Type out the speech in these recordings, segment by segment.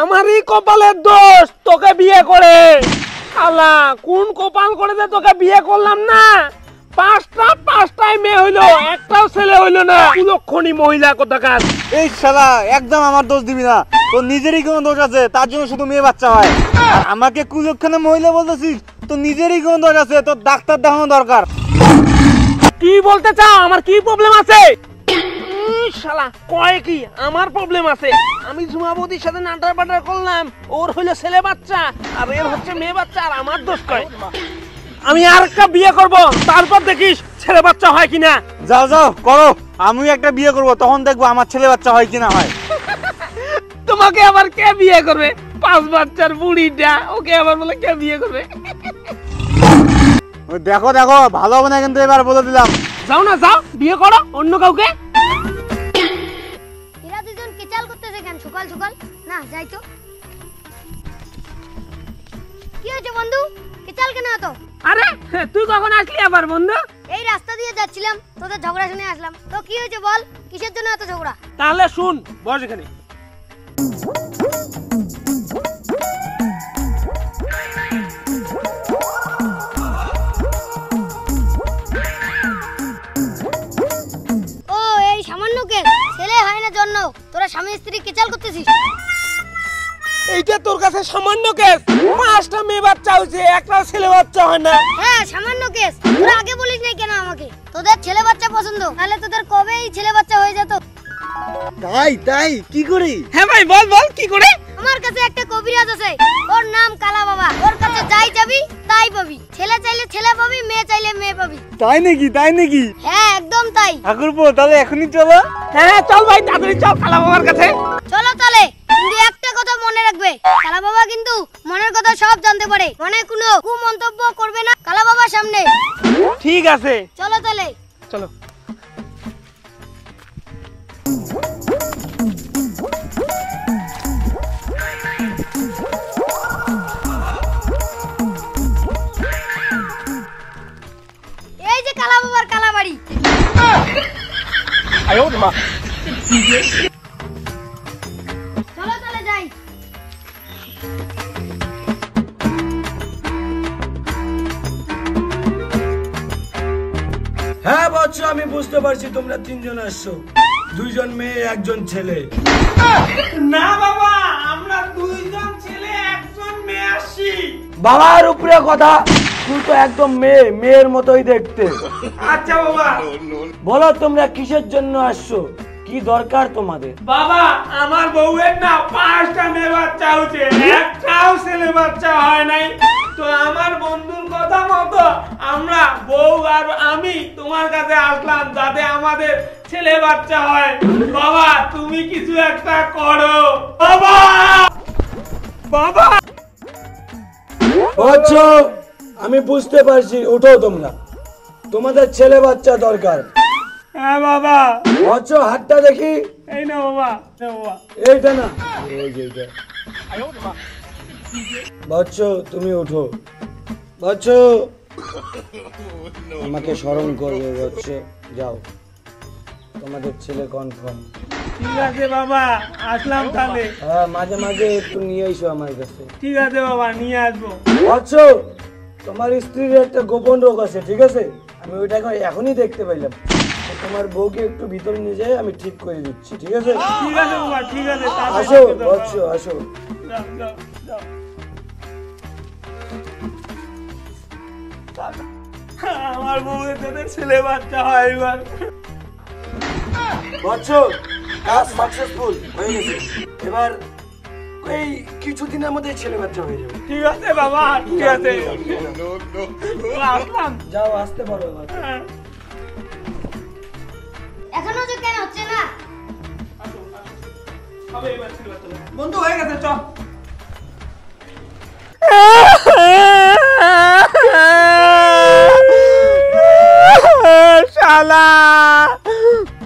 আমারই কপালের দোষ তোকে বিয়ে করে। শালা কোন কপাল করে যে তোকে বিয়ে করলাম না। পাঁচটায় মেয়ে হইলো, একটাও ছেলে হইলো না। কুলক্ষণী মহিলা কোথাকার। এই শালা একদম আমার দোষ দিবি না, তোর নিজেরই কোনো দোষ আছে, তার জন্য শুধু মেয়ে বাচ্চা হয়। আর আমাকে কুলক্ষণী মহিলা বলতেছিস, তোর নিজেরই কোনো দোষ আছে, তোর ডাক্তার দেখানো দরকার। কি বলতে চাও? আমার কি প্রবলেম আছে? শালা কয় কি আমার প্রবলেম আছে? আমি ঝুমাবতীর সাথে নাটার বাটার করলাম, ওর হইলো ছেলে বাচ্চা আর এর হচ্ছে মেয়ে বাচ্চা, আর আমার দোষ কয়। আমি আর একটা বিয়ে করব, তারপর দেখিস ছেলে বাচ্চা হয় কিনা। যাও যাও করো, আমি একটা বিয়ে করব, তখন দেখবো আমার ছেলে বাচ্চা হয় কিনা হয়। তোমাকে আবার কে বিয়ে করবে? 5 বাচ্চার বুড়িটা, ওকে আবার বলে কে বিয়ে করবে? দেখো দেখো ভালো হবে না কিন্তু, এবার বলে দিলাম। যাও না যাও, বিয়ে করো অন্য কাউকে। এরা দুজন কেচাল করতেছে কেন সকাল সকাল? না যাই তো। কি হয়েছে বন্ধু, কেচাল কেন এত? আরে তুই কখন আসলি আবার বন্ধু? এই রাস্তা দিয়ে যাচ্ছিলাম, তোদের ঝগড়া শুনে আসলাম। তো কি হয়েছে বল, কিসের জন্য এত ঝগড়া? তাহলে শুন, বস এখানে। ও এই সামান্য কেস, ছেলে হয় না জন্য তোরা স্বামী স্ত্রী কেচাল করতেছিস? এইটা তোর কাছে সামান্য কেস? 5টা মেয়ে বাচ্চা হয়েছে, একটা ছেলে বাচ্চা হয় না। হ্যাঁ সামান্য কেস, তোরা আগে বলিস নাই কেন আমাকে? তোদের ছেলে বাচ্চা পছন্দ, তাহলে তোদের কবেই ছেলে বাচ্চা হয়ে যেত। তাই কি করি? হ্যাঁ ভাই বল বল কি করে? আমার কাছে একটা কবিরাজ আছে, ওর নাম কালা বাবা। ওর কাছে যাই যাবি তাই পাবি, ছেলে চাইলে ছেলে পাবি, মেয়ে চাইলে মেয়ে পাবি। তাই নাকি? হ্যাঁ একদম তাই। ঠাকুরপো তাহলে এখনই চলো। হ্যাঁ চল ভাই, তাড়াতাড়ি চল কালা বাবার কাছে। চলো তাহলে, কিন্তু একটা কথা মনে রাখবে, কালা বাবা কিন্তু মনের কথা সব জানতে পারে। মনে কোনো কুমন্তব্য করবে না কালা বাবার সামনে। ঠিক আছে চলো তাহলে। চলো। এই যে কালা বাবার কালা বাড়ি। চলো তাহলে যাই। হ্যাঁ বৎস, আমি বুঝতে পারছি তোমরা 3 জন আসছো, 2 জন মেয়ে 1 জন ছেলে। না বাবা, আমরা 2 জন ছেলে 1 জন মেয়ে আসছি। বাবার উপরে কথা, তুই তো একদম মেয়ের মতোই দেখতে। আচ্ছা বাবা। বলো তোমরা কিসের জন্য আসছো, কি দরকার তোমাদের? বাবা আমার বউয়ের না 5টা মেয়ে বাচ্চা হচ্ছে, একটাও ছেলে বাচ্চা হয় নাই। তো আমার বন্ধুর কথা মতো আমরা বউ আর আমি তোমার কাছে আসলাম, যাতে আমাদের ছেলে বাচ্চা হয়। বাবা তুমি কিছু একটা করো বাবা। বাবা বৎস, আমি বুঝতে পারছি, উঠো তোমরা, তোমাদের ছেলে বাচ্চা দরকার। হ্যাঁ বাবা। বৎস হাতটা দেখি। এই না বাবা, বাবা এইটা না, এই যে এইটা। বৎস তুমি উঠো। বৎস আমাকে স্মরণ করবে। বৎস যাও, তোমাদের ছেলে কনফার্ম। ঠিক আছে বাবা, আসলাম তাহলে। হ্যাঁ মাঝে মাঝে একটু নিয়ে এসো আমার কাছে। ঠিক আছে বাবা, নিয়ে আসবো। বৎস তোমার স্ত্রীর একটা গোপন রোগ আছে, ঠিক আছে? আমি ওইটাকে এখনই দেখতে পাইলাম। তোমার বউকে একটু ভিতরে নিয়ে যাই, আমি ঠিক করে দিচ্ছি, ঠিক আছে? ঠিক আছে বাবা, ঠিক আছে। আসো বৎস, আসো। যাও, যাও, যাও। আমার বউয়ের সাথে ছেলে বাচ্চা হয় এবার। বৎস কাজ সাকসেসফুল হয়ে গেছে, এবার এই কিছুদিনের মধ্যে ছেলে বাচ্চা হয়ে যাবে। ঠিক আছে বাবা, ঠিক আছে। আসলাম। যাও, আসতে পারো এবার। হ্যাঁ। এখনো যে কেন হচ্ছে না? হবে এবার ছেলে বাচ্চা। বন্ধু হয়ে গেছে, চল। শালা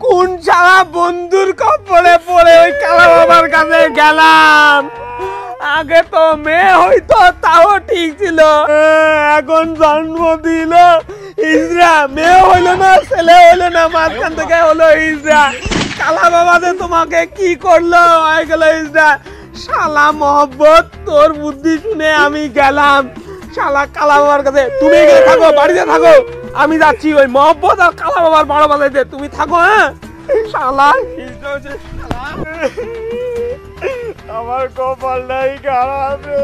কোন শালা বন্ধুর কপালে পড়ে ওই কালা বাবার কাছে গেলাম। আগে তো মেয়ে হইতো তাও ঠিক ছিল, এখন জন্ম দিল ইজরা। মেয়ে হইলো না, ছেলে হইলো না, মাঝখান থেকে হলো ইজরা। কালা বাবা যে তোমাকে কি করলো, হয়ে গেল ইজরা। শালা মহব্বত, তোর বুদ্ধি শুনে আমি গেলাম শালা কালা বাবার কাছে। তুমি এখানে থাকো, বাড়িতে থাকো, আমি যাচ্ছি ওই মহব্বত আর কালা বাবার বড় বাজাইতে। তুমি থাকো। হ্যাঁ শালা আমার কপালটাই খারাপ রে,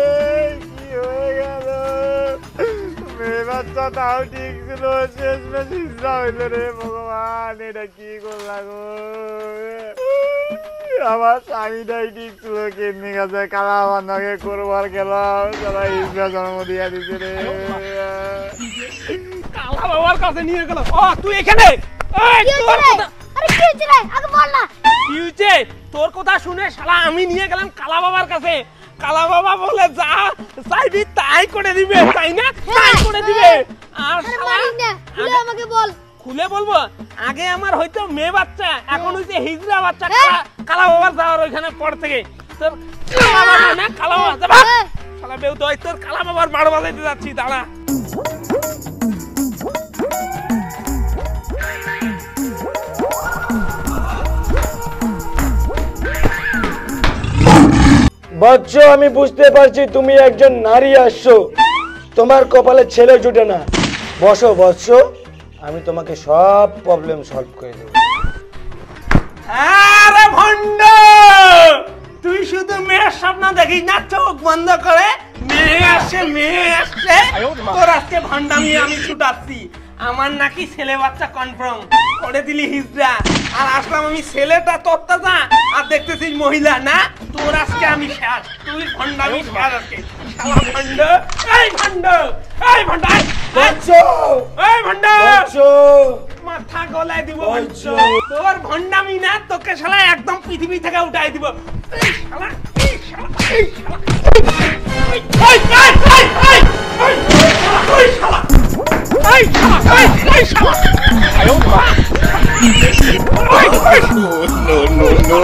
কি হয়ে গেল? মেয়ে বাচ্চা তাও ঠিক ছিল, শেষ মেশিস হইল রে ভগবান, এটা কি করলাম গো? আমার স্বামীটাই ঠিক ছিল, কেমনি গেছে কালা আমার নাকে করবার গেলাম, তারা ইসরা জন্ম দিয়া দিছে রে। কালা বাবার কাছে নিয়ে গেল। ও তুই এখানে? কি হয়েছে? তোর কথা শুনে শালা আমি নিয়ে গেলাম কালা বাবার কাছে। কালা বাবা বলে যা চাইবি তাই করে দিবে, তাই না? তাই করে দিবে। আর আমাকে বল। খুলে বলবো? আগে আমার হয়তো মেয়ে বাচ্চা, এখন হইছে হিজড়া বাচ্চা। কালা বাবার যাওয়ার ওইখানে পর থেকে তোর কালা বাবা না, কালা বাবা যাবা শালা বেউ দই, তোর কালা বাবার বাড় বাজাইতে যাচ্ছি, দাঁড়া। বৎস, আমি বুঝতে পারছি তুমি একজন নারী আসছো, তোমার কপালে ছেলে জুটে না। বসো বৎস, আমি তোমাকে সব প্রবলেম সলভ করে দেবো। আরে ভণ্ড, তুই শুধু মেয়ের স্বপ্ন দেখিস না, চোখ বন্ধ করে মেয়ে আসছে, মেয়ে আসছে। তোর আজকে ভণ্ডামি আমি ছুটাচ্ছি। আমার নাকি ছেলে বাচ্চা কনফার্ম করে দিলি হিজড়া, আর আসলাম আমি ছেলেটা তোর তাজা, আর দেখতেছিস মহিলা না। তোর আজকে আমি শেষ, তুই ভণ্ডামি শেষ আজকে শালা ভণ্ড। এই ভণ্ড, এই ভণ্ড, বৎস, এই ভণ্ড, বৎস, মাথা গলায় দিব। বৎস। তোর ভণ্ডামি না, তোকে শালা একদম পৃথিবী থেকে উঠাই দিব। এই শালা, এই শালা, এই শালা, এই শালা, এই শালা, এই শালা। No.